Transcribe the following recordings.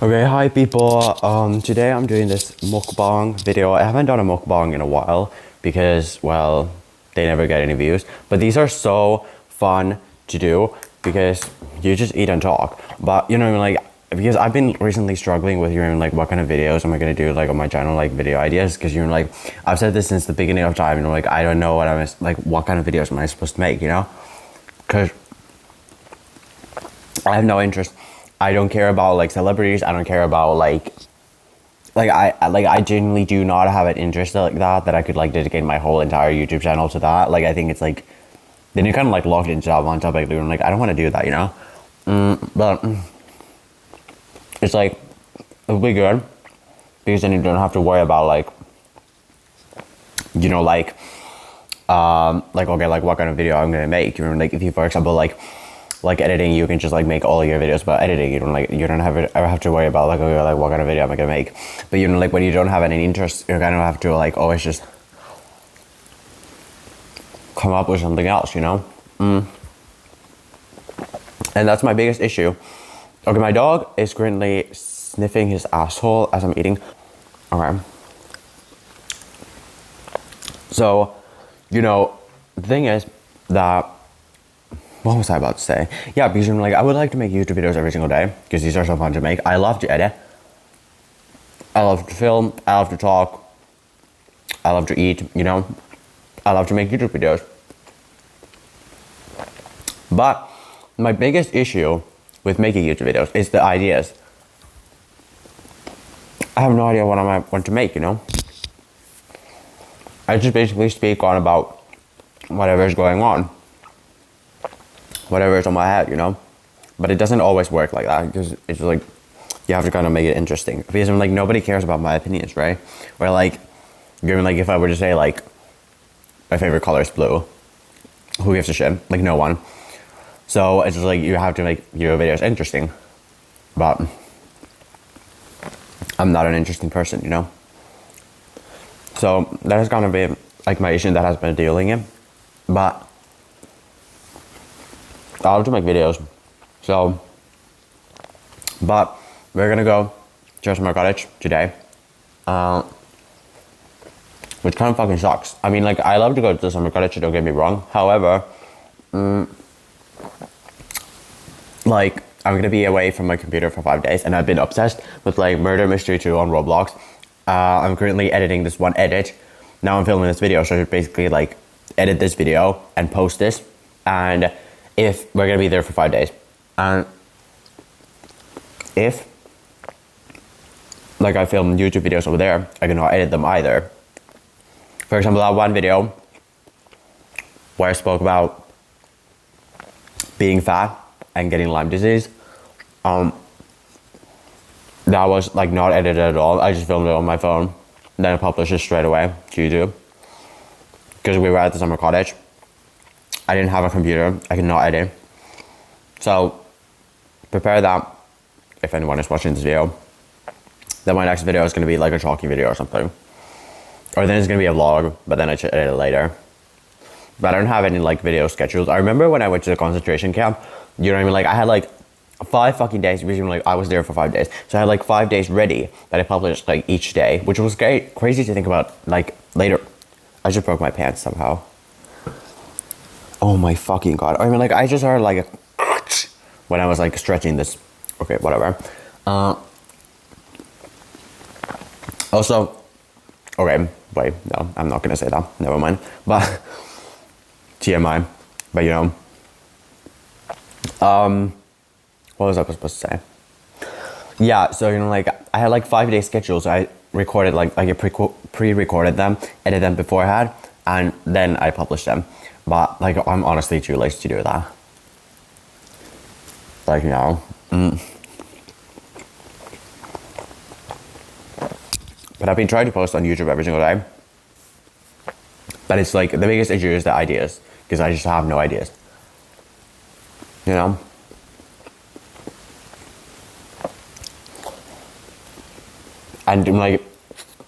Okay, hi people. Today I'm doing this mukbang video. I haven't done a mukbang in a while because, well, they never get any views. But these are so fun to do because you just eat and talk. But you know, like, because I've been recently struggling with, you know, like, what kind of videos am I gonna do, like, on my channel, like, video ideas. Because, you know, like, I've said this since the beginning of time. You know, like, I don't know what kind of videos am I supposed to make. You know, because I have no interest. I don't care about, like, celebrities. I don't care about, I genuinely do not have an interest like that I could, like, dedicate my whole entire YouTube channel to that. Like, I think it's like, then you kind of, like, locked into that one topic, and like, I don't want to do that, you know. But it's like, it'll be good because then you don't have to worry about, like, you know, like okay, like, what kind of video I'm gonna make. You know, like, if you, for example, like editing, you can just, like, make all your videos about editing. You don't ever have to worry about, like, okay, like, what kind of video am I gonna make. But, you know, like, when you don't have any interest, you kind of have to, like, always just come up with something else, you know. And that's my biggest issue. Okay, my dog is currently sniffing his asshole as I'm eating. Okay, so, you know, the thing is that, what was I about to say? Yeah, because, you know, like, I would like to make YouTube videos every single day because these are so fun to make. I love to edit. I love to film. I love to talk. I love to eat, you know. I love to make YouTube videos. But my biggest issue with making YouTube videos is the ideas. I have no idea what I want to make, you know. I just basically speak on about whatever is going on. Whatever is on my head, you know. But it doesn't always work like that because it's like, you have to kind of make it interesting. Because I'm like, nobody cares about my opinions, right? Or like, given, like, if I were to say, like, my favorite color is blue, who gives a shit? Like, no one. So it's just like, you have to make your videos interesting. But I'm not an interesting person, you know. So that is gonna be, like, my issue that has been dealing in. But I love to make videos. So, but we're gonna go to summer cottage today. Which kind of fucking sucks. I mean, like, I love to go to the summer cottage, don't get me wrong. However, like, I'm gonna be away from my computer for 5 days, and I've been obsessed with, like, Murder Mystery 2 on Roblox. I'm currently editing this one edit. Now I'm filming this video, so I should basically, like, edit this video and post this. And if we're gonna be there for 5 days, and if, like, I film YouTube videos over there, I cannot edit them either. For example, that one video where I spoke about being fat and getting Lyme disease, that was, like, not edited at all. I just filmed it on my phone, then I published it straight away to YouTube. Because we were at the summer cottage. I didn't have a computer, I could not edit. So, prepare that if anyone is watching this video. Then my next video is going to be, like, a talking video or something. Or then it's going to be a vlog, but then I should edit it later. But I don't have any, like, video schedules. I remember when I went to the concentration camp, you know what I mean? Like, I had, like, 5 fucking days, because, like, I was there for 5 days. So I had, like, 5 days ready that I published, like, each day, which was crazy to think about, like, later. I just broke my pants somehow. Oh my fucking god. I mean, like, I just heard, like, a when I was, like, stretching this. Okay, whatever. Also, okay, wait, no, I'm not gonna say that. Never mind. But, TMI. But, you know. What was I supposed to say? Yeah, so, you know, like, I had, like, 5 day schedules. So I recorded, like, I pre-recorded them, edited them beforehand, and then I published them. But, like, I'm honestly too lazy to do that. Like, you know. But I've been trying to post on YouTube every single day. But it's like, the biggest issue is the ideas. Because I just have no ideas. You know? And, like,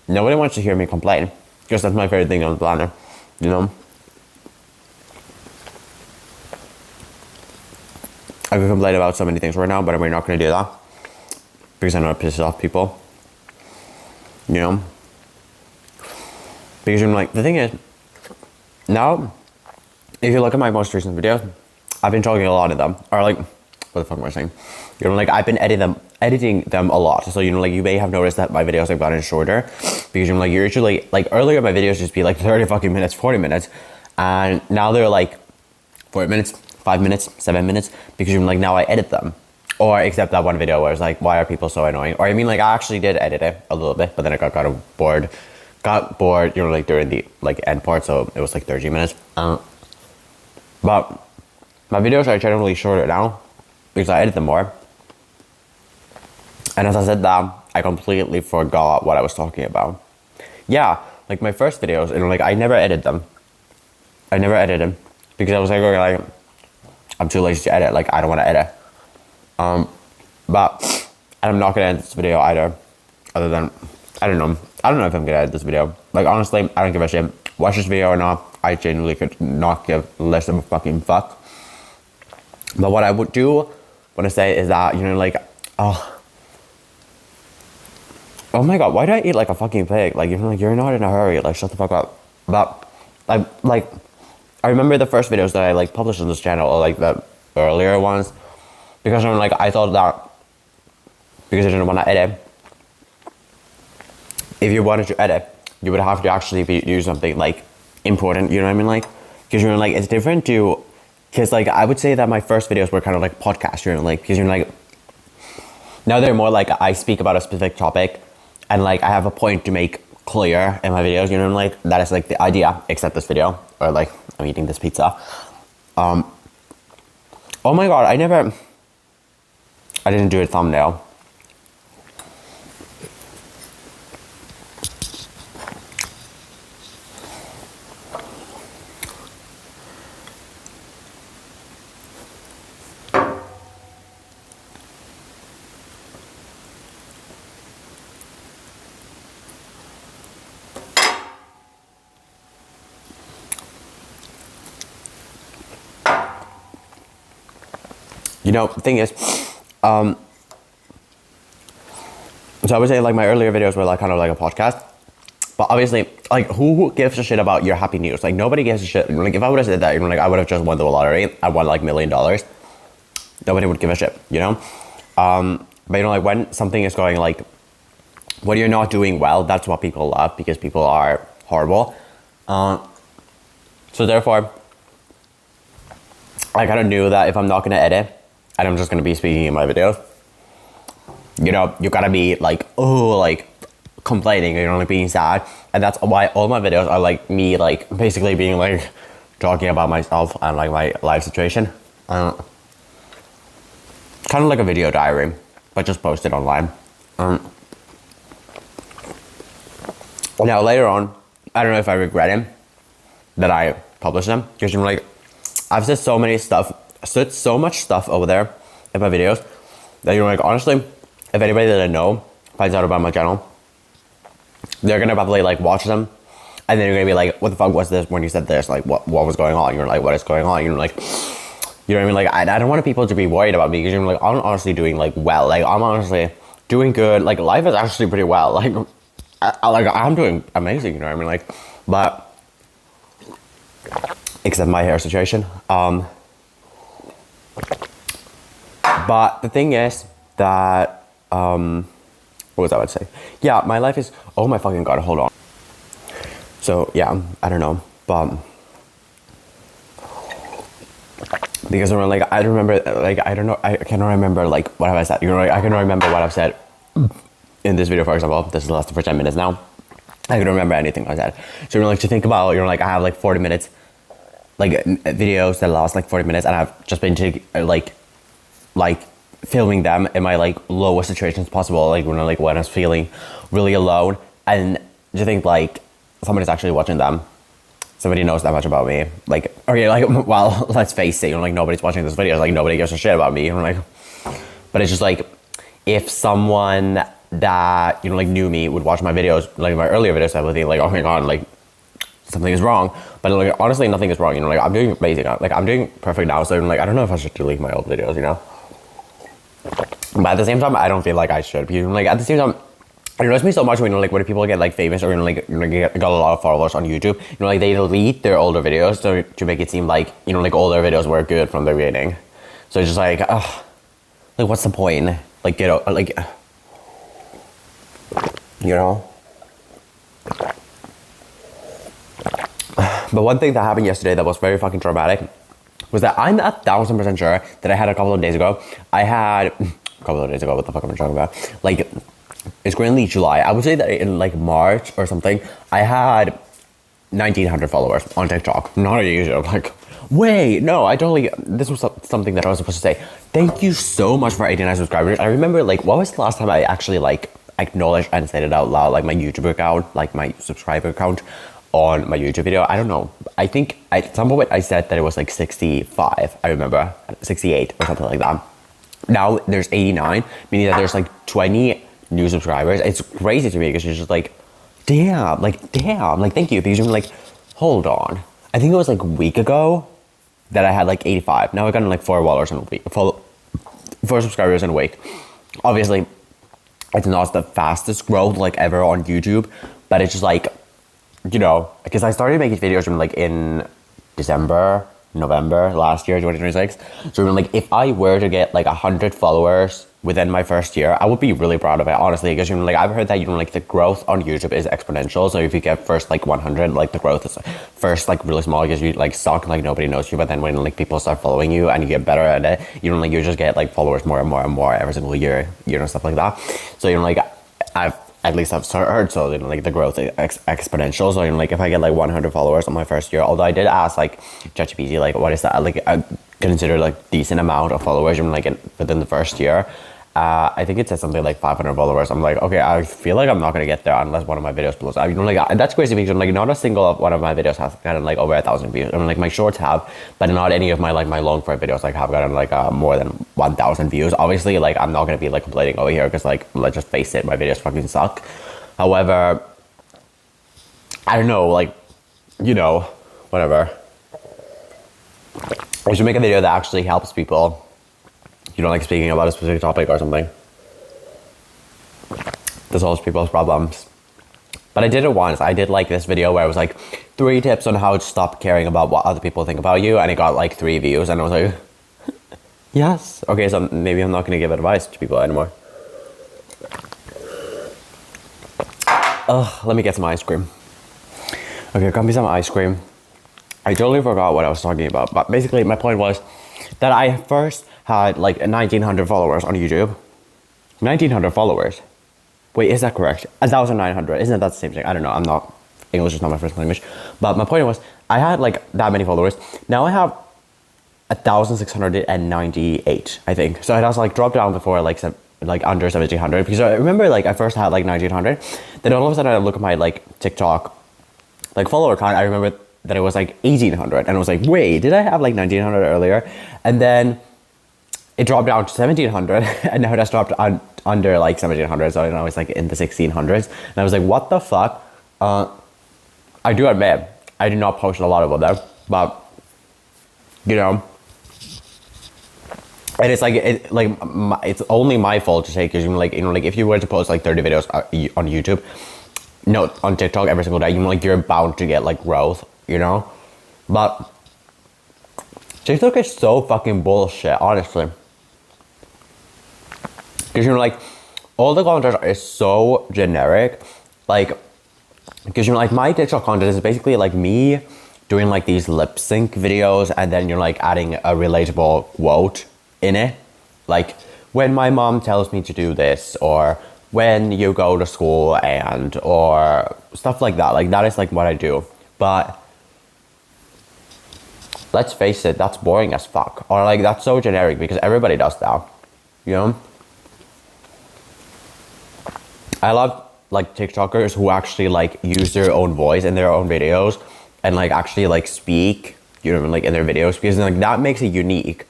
nobody wants to hear me complain. Because that's my favorite thing on the planet. You know? I could complain about so many things right now, but we're not going to do that. because I know it pisses off people, you know? Because I'm like, the thing is, now, if you look at my most recent videos, I've been talking a lot of them, or like, what the fuck am I saying? You know, like, I've been editing them a lot. So, you know, like, you may have noticed that my videos have gotten shorter, because, you know, like, usually, like, earlier my videos just be like 30 fucking minutes, 40 minutes, and now they're like 4 minutes, 5 minutes, 7 minutes, because, you know, like, now I edit them. Or except that one video where it's like, why are people so annoying? Or I mean, like, I actually did edit it a little bit, but then I got kind of bored. Got bored, you know, like, during the, like, end part, so it was like 30 minutes. But my videos are generally shorter now, because I edit them more. And as I said that, I completely forgot what I was talking about. Yeah, like, my first videos, you know, like, I never edit them. I never edited them, because I was like, okay, like, I'm too lazy to edit, like, I don't want to edit. But I'm not gonna edit this video either, other than, I don't know if I'm gonna edit this video. Like, honestly, I don't give a shit. Watch this video or not, I genuinely could not give less of a fucking fuck. But what I would do want to say is that, you know, like, oh my god, why do I eat like a fucking pig? Like, you know, like, you're not in a hurry, like, shut the fuck up. But I remember the first videos that I like published on this channel, or like the earlier ones, because I'm like, I thought that because I didn't want to edit, if you wanted to edit, you would have to actually do something like important, you know what I mean? Like, because, you know, like, it's different to, because, like, I would say that my first videos were kind of like podcasts, you know, like, because, you know, like, now they're more like I speak about a specific topic, and like I have a point to make clear in my videos, you know, like, that is like the idea, except this video, or like, I'm eating this pizza. Oh my god, I didn't do a thumbnail. You know, the thing is, so I would say, like, my earlier videos were like kind of like a podcast, but obviously, like, who gives a shit about your happy news? Like, nobody gives a shit. Like, if I would have said that, you know, like, I would have just won the lottery, I won like $1 million, nobody would give a shit, you know? But, you know, like, when something is going, like, when you're not doing well, that's what people love, because people are horrible. So therefore, I kind of knew that if I'm not gonna edit, and I'm just gonna be speaking in my videos, you know, you gotta be like, oh, like, complaining, you know, like, being sad. And that's why all my videos are like me, like, basically being like, talking about myself and like my life situation. Kind of like a video diary, but just posted online. Now later on, I don't know if I regret it that I published them, because, you know, like, I've said so much stuff over there in my videos that, you know, like, honestly, if anybody that I know finds out about my channel, they're gonna probably like watch them, and then you're gonna be like, what the fuck was this when you said this? Like, what was going on? You're like, what is going on? You're like, you know what I mean? Like, I don't want people to be worried about me, because, you know, like, I'm honestly doing like well. Like, I'm honestly doing good. Like, life is actually pretty well. Like, I'm doing amazing, you know what I mean? Like, but except my hair situation. But the thing is that, what was I about to say? Yeah, my life is, oh my fucking god, hold on. So yeah, I don't know, but because I'm like, I remember, like, I don't know, I cannot remember, like, what have I said, you know, like, I cannot remember what I've said in this video, for example. This is lasted for 10 minutes now. I can remember anything I said. So, you know, like, to think about, you know, like, I have like 40 minutes, like, videos that last like 40 minutes, and I've just been like filming them in my like lowest situations possible, like, when I was feeling really alone. And to think like somebody's actually watching them, somebody knows that much about me, like, okay, like, well, let's face it, you know, like, nobody's watching this video, like, nobody gives a shit about me, you know, like, but it's just like, if someone that, you know, like, knew me would watch my videos, like my earlier videos, I would think like, oh my god, like, something is wrong. But like, honestly, nothing is wrong, you know, like, I'm doing amazing, like, I'm doing perfect now. So, like, I don't know if I should delete my old videos, you know. But at the same time, I don't feel like I should. Because, like, at the same time, it annoys me so much when, like, when people get, like, famous or, got a lot of followers on YouTube. Like, they delete their older videos to make it seem like, like, older videos were good from the beginning. So it's just like, ugh. Like, what's the point? Like, like, But one thing that happened yesterday that was very fucking traumatic was that I'm 1,000% sure that I had a couple of days ago. What the fuck am I talking about? Like, it's currently July. I would say that in like March or something, I had 1,900 followers on TikTok. Not on YouTube. Like, wait, no, I totally, this was something that I was supposed to say. Thank you so much for 89 subscribers. I remember, like, what was the last time I actually, like, acknowledged and said it out loud, like, my YouTube account, like, my subscriber count on my YouTube video? I don't know. I think at some point I said that it was like 65. I remember 68 or something like that. Now there's 89, meaning that there's like 20 new subscribers. It's crazy to me because you're just like, damn, like, thank you. Because you're like, hold on. I think it was like a week ago that I had like 85. Now I got like 4 followers in a week, 4 subscribers in a week. Obviously, it's not the fastest growth like ever on YouTube, but it's just like, because I started making videos from like in November last year, 2026. So like, if I were to get like 100 followers within my first year, I would be really proud of it, honestly. Because like, I've heard that like the growth on YouTube is exponential. So if you get first like 100, like the growth is first like really small because you like suck, like nobody knows you. But then when like people start following you and you get better at it, like you just get like followers more and more and more every single year, stuff like that. So like, at least I've heard so, like the growth is exponential. So like, if I get like 100 followers on my first year, although I did ask like ChatGPT, like, what is that, like, considered like decent amount of followers like within the first year. I think it said something like 500 followers. I'm like, okay, I feel like I'm not gonna get there unless one of my videos blows up. Like, that's crazy because like not a single one of my videos has gotten like over 1,000 views. Like my shorts have, but not any of my like my long form videos like have gotten like more than 1,000 views. Obviously, like I'm not gonna be like complaining over here because like, let's just face it, my videos fucking suck. However, I don't know, like, whatever. I should make a video that actually helps people. Like speaking about a specific topic or something. That solves people's problems. But I did it once. I did like this video where it was like 3 tips on how to stop caring about what other people think about you, and it got like 3 views, and I was like, yes. Okay, so maybe I'm not gonna give advice to people anymore. Let me get some ice cream. Okay, got me some ice cream. I totally forgot what I was talking about, but basically my point was that I first had like 1,900 followers on YouTube. 1,900 followers. Wait, is that correct? 1,900. Isn't that the same thing? I don't know. English is not my first language. But my point was, I had like that many followers. Now I have 1,698, I think. So it has like dropped down before like under 1,700. Because I remember like I first had like 1,900. Then all of a sudden I look at my like TikTok like follower count. I remember that it was like 1,800. And I was like, wait, did I have like 1,900 earlier? And then it dropped down to 1,700, and now it has dropped under like 1,700, so now it's like in the 1,600s. And I was like, what the fuck? I do admit, I do not post a lot about them, but and it's like it's only my fault to say, because like if you were to post like 30 videos on YouTube, on TikTok every single day, you're bound to get like growth, but TikTok is so fucking bullshit, honestly. Because like all the content is so generic, like, because like my TikTok content is basically like me doing like these lip sync videos, and then you're like adding a relatable quote in it, like when my mom tells me to do this, or when you go to school, or stuff like that. Like that is like what I do. But let's face it, that's boring as fuck, or like that's so generic because everybody does that, I love like TikTokers who actually like use their own voice in their own videos and like actually like speak, like in their videos, because like that makes it unique.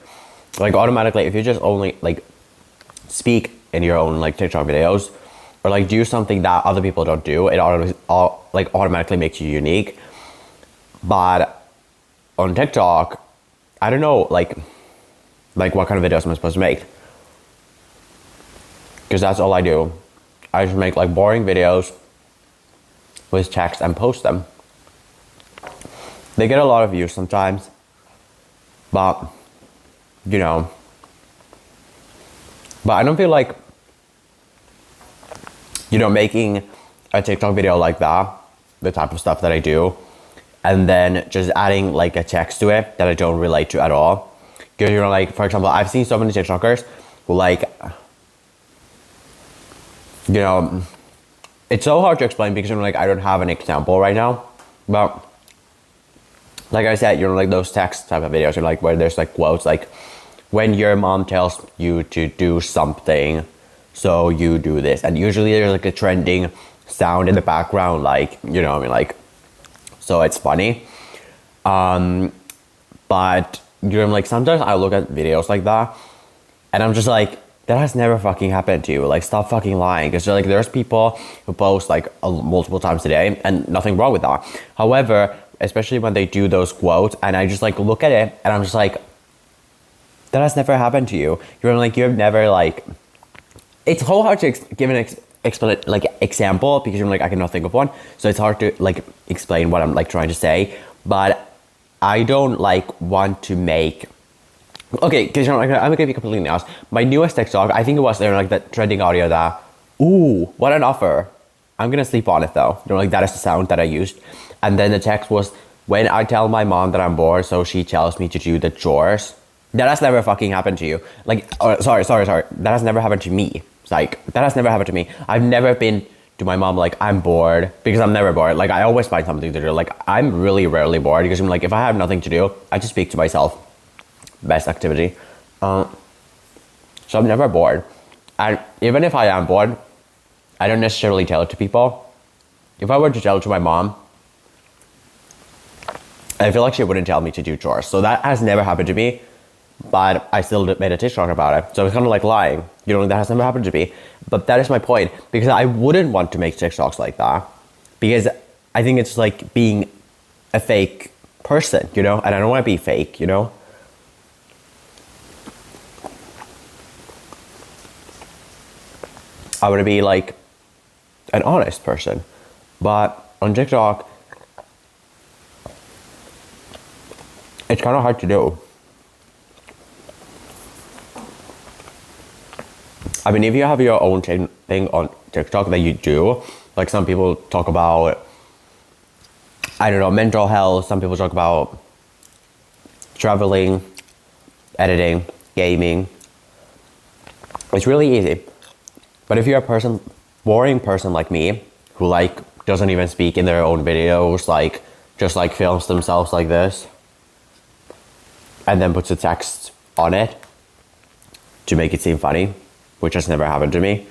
Like automatically, if you just only like speak in your own like TikTok videos, or like do something that other people don't do, it automatically makes you unique. But on TikTok, I don't know, like what kind of videos am I supposed to make? because that's all I do. I just make like boring videos with text and post them. They get a lot of views sometimes, but you know, but I don't feel like, you know, making a TikTok video like that, the type of stuff that I do, and then just adding like a text to it that I don't relate to at all. Because, you know, like, for example, I've seen so many TikTokers who, like, you know, it's so hard to explain because, you know, like, I don't have an example right now. But like I said, you know, like those text type of videos are like where there's like quotes like, when your mom tells you to do something, so you do this. And usually there's like a trending sound in the background, like, you know what I mean, like, so it's funny. But you know, like, sometimes I look at videos like that and I'm just like, that has never fucking happened to you. Like, stop fucking lying. Because like, there's people who post like multiple times a day and nothing wrong with that. However, especially when they do those quotes and I just like look at it and I'm just like, that has never happened to you. You're like, you have never, like, it's so hard to give an example because you're like, I cannot think of one. So it's hard to like explain what I'm like trying to say. But I don't like want to make, okay, because, you know, I'm gonna be completely honest. My newest TikTok, I think it was there like that trending audio that, ooh, what an offer. I'm gonna sleep on it though. You know, like, that is the sound that I used. And then the text was, when I tell my mom that I'm bored, so she tells me to do the chores. That has never fucking happened to you. Like, oh, sorry. That has never happened to me. It's like, that has never happened to me. I've never been to my mom like, I'm bored, because I'm never bored. Like, I always find something to do. Like, I'm really rarely bored because I'm like, if I have nothing to do, I just speak to myself. Best activity. So I'm never bored. And even if I am bored, I don't necessarily tell it to people. If I were to tell it to my mom, I feel like she wouldn't tell me to do chores. So that has never happened to me, but I still made a TikTok about it. So it's kind of like lying. You know, that has never happened to me. But that is my point, because I wouldn't want to make TikToks like that, because I think it's like being a fake person, you know, and I don't want to be fake, you know. I want to be like an honest person. But on TikTok, it's kind of hard to do. I mean, if you have your own thing on TikTok that you do, like some people talk about, I don't know, mental health, some people talk about traveling, editing, gaming. It's really easy. But if you're a boring person like me, who like doesn't even speak in their own videos, like just like films themselves like this, and then puts a text on it to make it seem funny, which has never happened to me.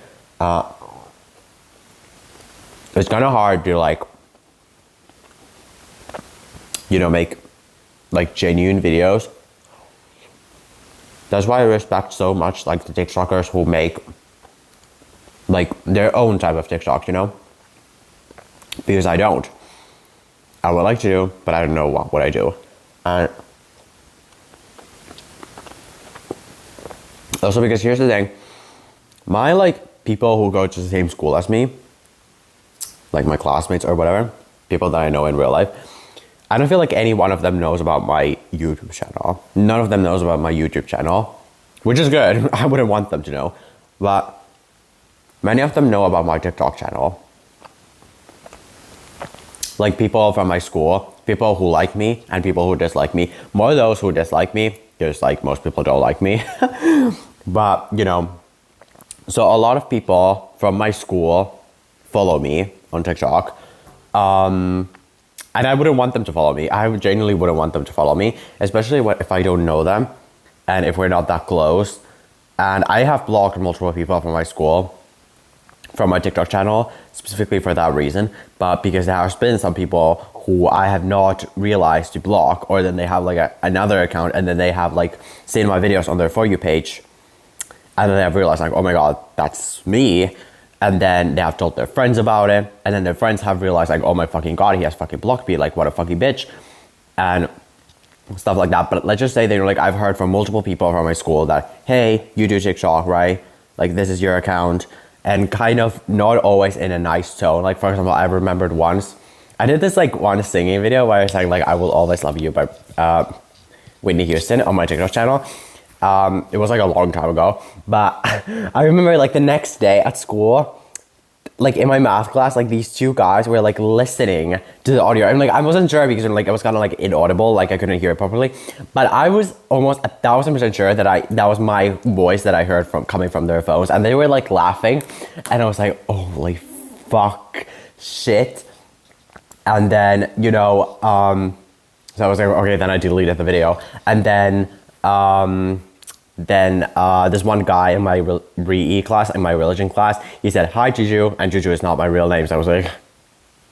It's kind of hard to like, you know, make like genuine videos. That's why I respect so much like the TikTokers who make like their own type of TikTok, you know? Because I don't. I would like to do, but I don't know what I do. And also because here's the thing, my like people who go to the same school as me, like my classmates or whatever, people that I know in real life, I don't feel like any one of them knows about my YouTube channel. None of them knows about my YouTube channel, which is good. I wouldn't want them to know, but many of them know about my TikTok channel. Like people from my school, people who like me and people who dislike me. More those who dislike me, because like most people don't like me. But, you know, so a lot of people from my school follow me on TikTok. And I wouldn't want them to follow me. I genuinely wouldn't want them to follow me, especially if I don't know them and if we're not that close. And I have blocked multiple people from my school from my TikTok channel, specifically for that reason. But because there has been some people who I have not realized to block, or then they have like another account and then they have like seen my videos on their For You page, and then they have realized like, oh my God, that's me. And then they have told their friends about it, and then their friends have realized like, oh my fucking God, he has fucking blocked me, like what a fucking bitch, and stuff like that. But let's just say they're like, I've heard from multiple people from my school that, hey, you do TikTok, right? like this is your account, and kind of not always in a nice tone. Like for example, I remembered once I did this like one singing video where I sang like "I Will Always Love You" by Whitney Houston on my TikTok channel. It was like a long time ago, but I remember like the next day at school, like in my math class, like these two guys were like listening to the audio. And like I wasn't sure because like it was kind of like inaudible, like I couldn't hear it properly. But I was almost 1,000% sure that that was my voice that I heard from coming from their phones, and they were like laughing, and I was like, holy fuck, shit. And then so I was like, okay, then I deleted the video, and then this one guy in my re-E class, in my religion class, he said, "Hi, Juju," and Juju is not my real name, so I was like,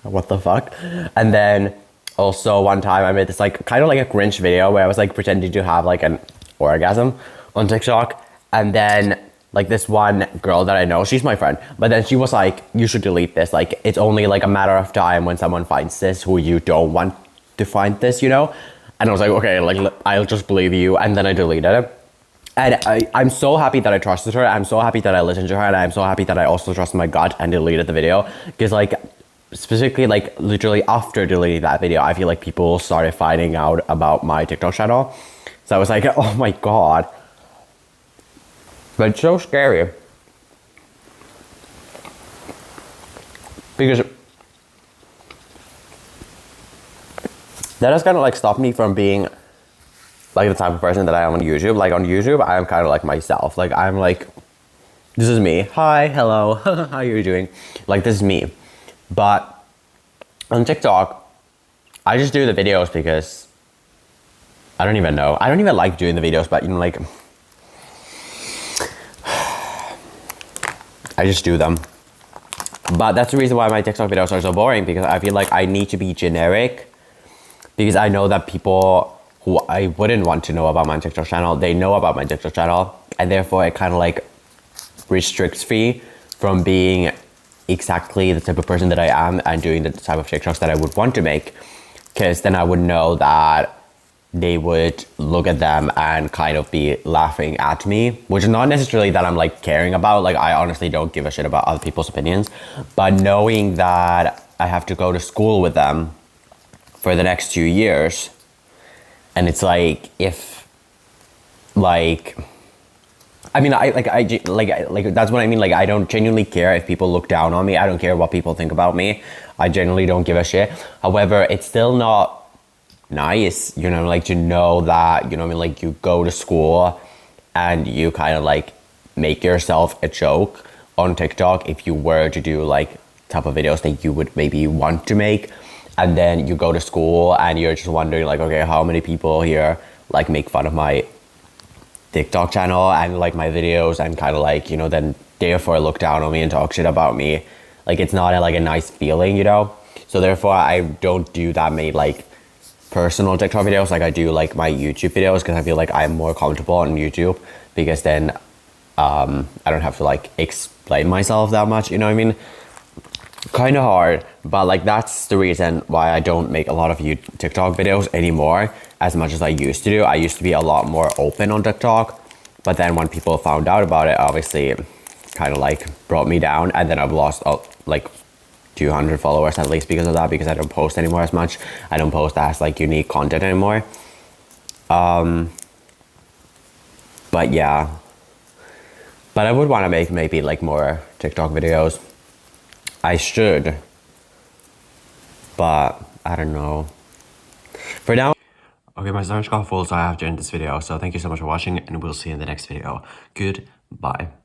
what the fuck? And then also one time I made this like kind of like a Grinch video where I was like pretending to have like an orgasm on TikTok, and then like this one girl that I know, she's my friend, but then she was like, "You should delete this, like it's only like a matter of time when someone finds this who you don't want to find this, you know?" And I was like, okay, like I'll just believe you, and then I deleted it. And I'm so happy that I trusted her. I'm so happy that I listened to her, and I'm so happy that I also trusted my gut and deleted the video. Because like, specifically like literally after deleting that video, I feel like people started finding out about my TikTok channel. So I was like, oh my God. But it's so scary. Because that has kind of like stopped me from being like the type of person that I am on YouTube. Like on YouTube, I am kind of like myself. Like I'm like, this is me. Hi, hello, how are you doing? Like this is me. But on TikTok, I just do the videos because I don't even know. I don't even like doing the videos, but you know, like I just do them. But that's the reason why my TikTok videos are so boring, because I feel like I need to be generic, because I know that people who I wouldn't want to know about my TikTok channel, they know about my TikTok channel, and therefore it kind of like restricts me from being exactly the type of person that I am and doing the type of TikToks that I would want to make, because then I would know that they would look at them and kind of be laughing at me, which is not necessarily that I'm like caring about. Like I honestly don't give a shit about other people's opinions, but knowing that I have to go to school with them for the next 2 years, and it's like, if like, I mean, I that's what I mean. Like, I don't genuinely care if people look down on me. I don't care what people think about me. I genuinely don't give a shit. However, it's still not nice, you know, like to know that, you know what I mean, like you go to school and you kind of like make yourself a joke on TikTok if you were to do like type of videos that you would maybe want to make. And then you go to school and you're just wondering like, okay, how many people here like make fun of my TikTok channel and like my videos, and kind of like, you know, then therefore look down on me and talk shit about me. Like it's not like a nice feeling, you know? So therefore I don't do that many like personal TikTok videos like I do like my YouTube videos, because I feel like I'm more comfortable on YouTube, because then I don't have to like explain myself that much, you know what I mean? Kind of hard, but like that's the reason why I don't make a lot of TikTok videos anymore as much as I used to do. I used to be a lot more open on TikTok, but then when people found out about it, obviously kind of like brought me down, and then I've lost like 200 followers at least because of that, because I don't post anymore as much. I don't post as like unique content anymore. But yeah, but I would want to make maybe like more TikTok videos. I should, but I don't know. For now, okay, my storage got full, so I have to end this video. So thank you so much for watching, and we'll see you in the next video. Goodbye.